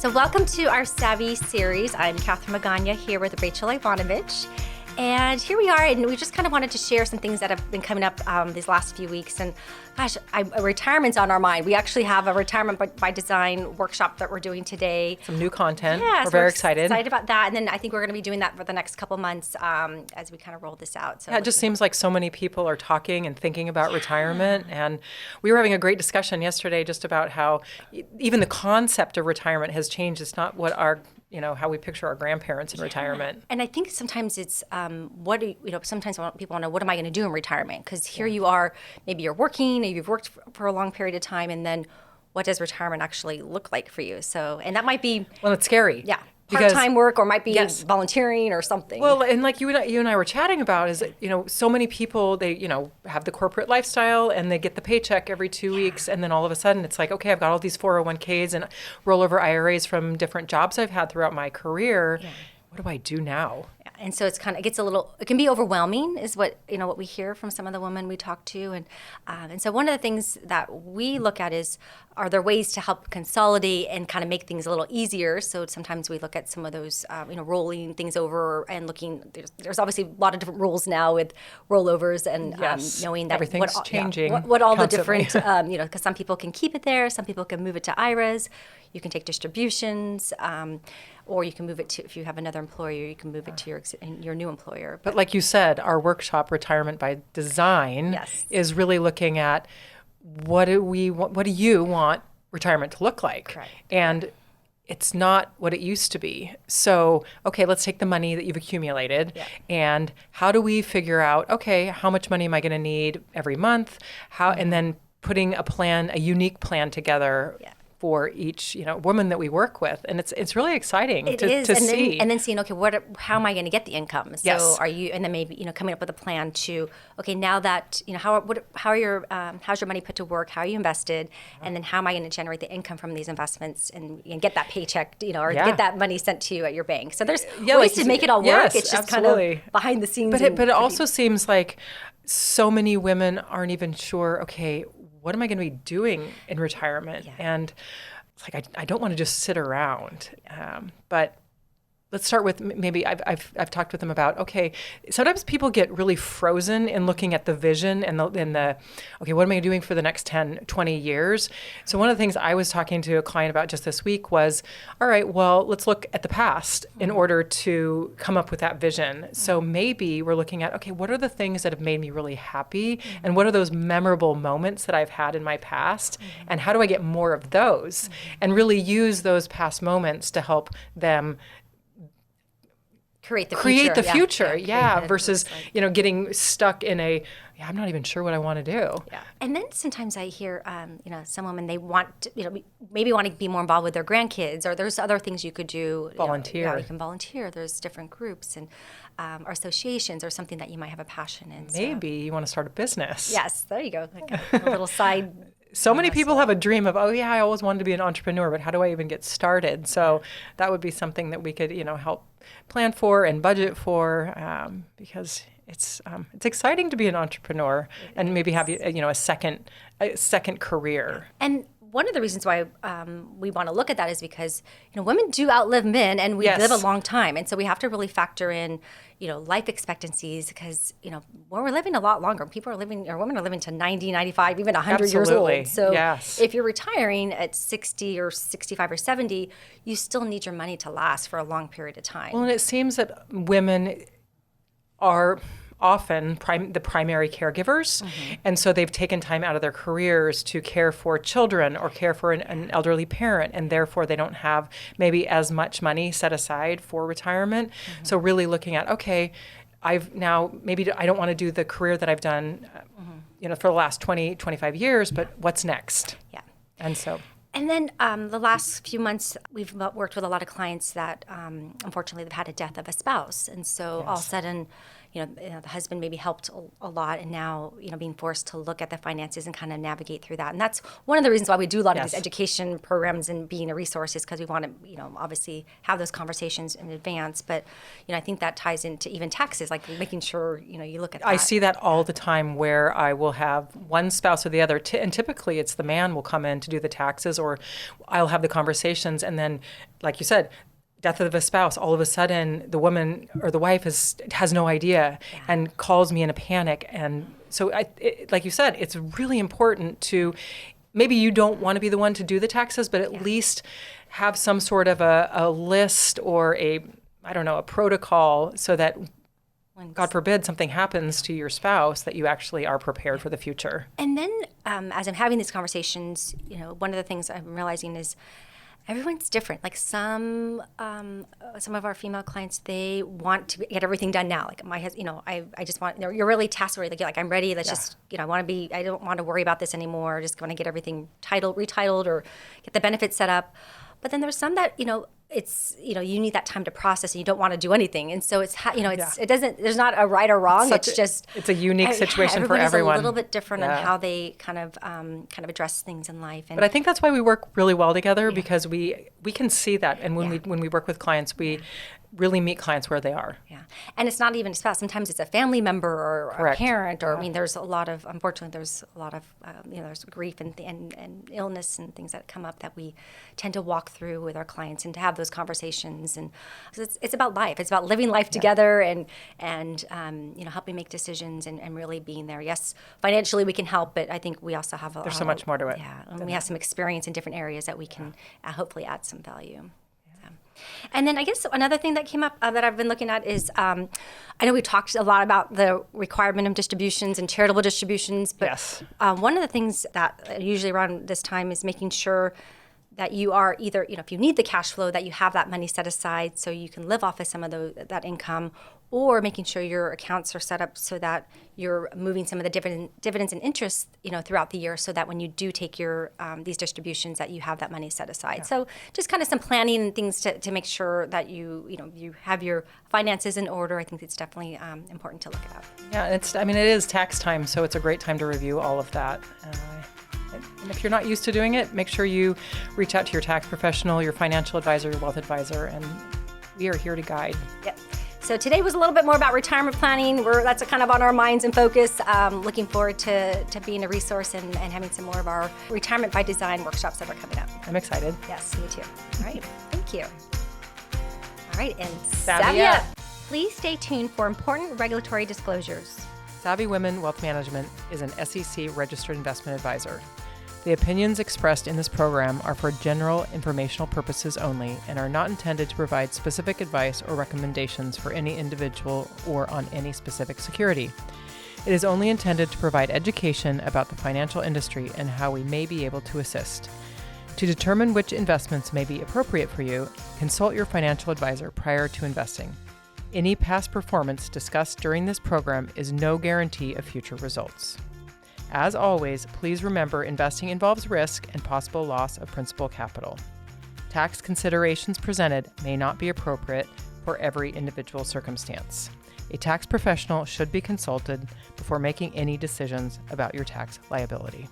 So welcome to our Savvy series. I'm Catherine Magana here with Rachel Ivanovich. And here we are, and we just kind of wanted to share some things that have been coming up these last few weeks. And gosh, retirement's on our mind. We actually have a retirement by design workshop that we're doing today. Some new content. Yeah, we're very excited. Excited about that. And then I think we're going to be doing that for the next couple months as we kind of roll this out. So yeah, it just seems like so many people are talking and thinking about retirement. And we were having a great discussion yesterday just about how even the concept of retirement has changed. It's not what our how we picture our grandparents in retirement. And I think sometimes it's sometimes people want to know, what am I going to do in retirement? Because here you are, maybe you're working, or you've worked for a long period of time, and then what does retirement actually look like for you? So, and that might be... Well, it's scary. Yeah. Part-time work, or might be yes. volunteering or something. Well, and like you and I were chatting about is, so many people, they, have the corporate lifestyle and they get the paycheck every 2 weeks. And then all of a sudden it's like, okay, I've got all these 401ks and rollover IRAs from different jobs I've had throughout my career. Yeah. What do I do now? Yeah. And so it can be overwhelming is what we hear from some of the women we talk to. And so one of the things that we look at are there ways to help consolidate and kind of make things a little easier? So sometimes we look at some of those, rolling things over and looking, there's obviously a lot of different rules now with rollovers and yes. knowing that everything's changing. What all constantly. The different, because some people can keep it there, some people can move it to IRAs, you can take distributions, or you can move it to, if you have another employer, you can move it to your new employer. But like you said, our workshop, Retirement by Design, yes. is really looking at what do you want retirement to look like? Correct. And it's not what it used to be. So, okay, let's take the money that you've accumulated and how do we figure out, okay, how much money am I going to need every month? And then putting a unique plan together for each woman that we work with, and it's really exciting to see. And then seeing, okay, how am I going to get the income? So yes. are you, and then maybe coming up with a plan to, okay, now that how's your money put to work? How are you invested? And then how am I going to generate the income from these investments and get that paycheck, or get that money sent to you at your bank? So there's ways to make it all work. Yes, it's just absolutely. kind of behind the scenes. But it also seems like so many women aren't even sure. Okay, what am I going to be doing in retirement? Yeah. And it's like, I don't want to just sit around. But let's start with maybe I've talked with them about, okay, sometimes people get really frozen in looking at the vision and the okay, what am I doing for the next 10, 20 years? So one of the things I was talking to a client about just this week was, all right, well, let's look at the past in order to come up with that vision. So maybe we're looking at, okay, what are the things that have made me really happy? And what are those memorable moments that I've had in my past? And how do I get more of those? And really use those past moments to help them create the future, versus getting stuck in I'm not even sure what I want to do. Yeah. And then sometimes I hear some women, they want to, maybe want to be more involved with their grandkids, or there's other things you could do. Volunteer. You can volunteer. There's different groups and or associations, or something that you might have a passion in. Maybe you want to start a business. Yes, there you go. Like a little side. So many people have a dream of, I always wanted to be an entrepreneur, but how do I even get started? So that would be something that we could, help plan for and budget for, because it's exciting to be an entrepreneur and maybe have a second career. And one of the reasons why we want to look at that is because women do outlive men, and we live a long time, and so we have to really factor in life expectancies, because we're living a lot longer. Women are living to 90, 95, even 100 years old. So if you're retiring at 60 or 65 or 70, you still need your money to last for a long period of time. Well, and it seems that women are often the primary caregivers, and so they've taken time out of their careers to care for children or care for an elderly parent, and therefore they don't have maybe as much money set aside for retirement. So really looking at, okay, maybe I don't want to do the career that I've done for the last 20, 25 years, but what's next? Yeah. And so... And then the last few months, we've worked with a lot of clients that, unfortunately, they've had a death of a spouse. And so all of a sudden, the husband maybe helped a lot, and now, being forced to look at the finances and kind of navigate through that. And that's one of the reasons why we do a lot of these education programs and being a resource, is because we want to, obviously have those conversations in advance. But, I think that ties into even taxes, like making sure, you look at that. I see that all the time, where I will have one spouse or the other, and typically it's the man will come in to do the taxes, or I'll have the conversations, and then, like you said, death of a spouse, all of a sudden the woman or the wife has no idea and calls me in a panic. And so, like you said, it's really important to, maybe you don't want to be the one to do the taxes, but at least have some sort of a list or a protocol, so that, God forbid, something happens to your spouse, that you actually are prepared for the future. And then as I'm having these conversations, one of the things I'm realizing is everyone's different. Like some of our female clients, they want to get everything done now. Like my husband, I just want, you're really task oriented. Like I'm ready. Let's just, I don't want to worry about this anymore. I just want to get everything retitled, or get the benefits set up. But then there's some that, it's, you need that time to process, and you don't want to do anything. And so it's, it doesn't, there's not a right or wrong. It's a unique situation for everyone. Everybody's a little bit different on how they kind of address things in life. But I think that's why we work really well together, because we can see that. And when we work with clients, we really meet clients where they are. Yeah. And it's not even a spouse. Sometimes it's a family member or a parent, or, there's a lot of, unfortunately, there's a lot of, there's grief and illness and things that come up that we tend to walk through with our clients, and to have those conversations. And it's about life. It's about living life together, and helping make decisions, and really being there. Yes, financially we can help, but I think we also have there's so much more to it. Yeah. And we have some experience in different areas that we can hopefully add some value. And then I guess another thing that came up that I've been looking at is, I know we talked a lot about the required minimum distributions and charitable distributions, but one of the things that usually around this time is making sure that you are either, if you need the cash flow, that you have that money set aside so you can live off of some of that income, or making sure your accounts are set up so that you're moving some of the dividends and interest, throughout the year, so that when you do take your these distributions, that you have that money set aside. Yeah. So just kind of some planning and things to make sure that you have your finances in order. I think it's definitely important to look at. Yeah, it is tax time, so it's a great time to review all of that. And if you're not used to doing it, make sure you reach out to your tax professional, your financial advisor, your wealth advisor, and we are here to guide. Yep. So today was a little bit more about retirement planning. That's kind of on our minds and focus. Looking forward to being a resource and having some more of our Retirement by Design workshops that are coming up. I'm excited. Yes, me too. All right. Thank you. All right. And Savvy up. Please stay tuned for important regulatory disclosures. Savvy Women Wealth Management is an SEC registered investment advisor. The opinions expressed in this program are for general informational purposes only and are not intended to provide specific advice or recommendations for any individual or on any specific security. It is only intended to provide education about the financial industry and how we may be able to assist. To determine which investments may be appropriate for you, consult your financial advisor prior to investing. Any past performance discussed during this program is no guarantee of future results. As always, please remember investing involves risk and possible loss of principal capital. Tax considerations presented may not be appropriate for every individual circumstance. A tax professional should be consulted before making any decisions about your tax liability.